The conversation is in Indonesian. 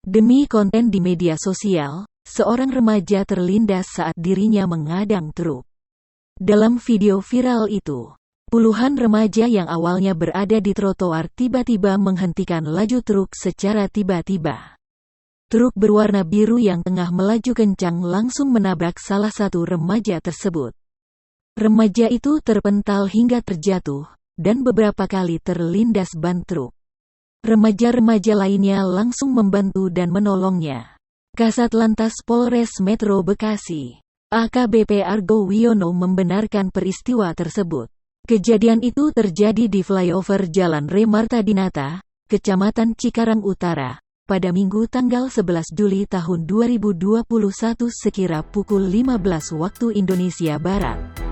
Demi konten di media sosial, seorang remaja terlindas saat dirinya mengadang truk. Dalam video viral itu, puluhan remaja yang awalnya berada di trotoar tiba-tiba menghentikan laju truk secara tiba-tiba. Truk berwarna biru yang tengah melaju kencang langsung menabrak salah satu remaja tersebut. Remaja itu terpental hingga terjatuh, dan beberapa kali terlindas ban truk. Remaja-remaja lainnya langsung membantu dan menolongnya. Kasat Lantas Polres Metro Bekasi, AKBP Argo Wiono membenarkan peristiwa tersebut. Kejadian itu terjadi di flyover Jalan Remarta Dinata, Kecamatan Cikarang Utara, pada Minggu tanggal 11 Juli tahun 2021 sekira pukul 15 waktu Indonesia Barat.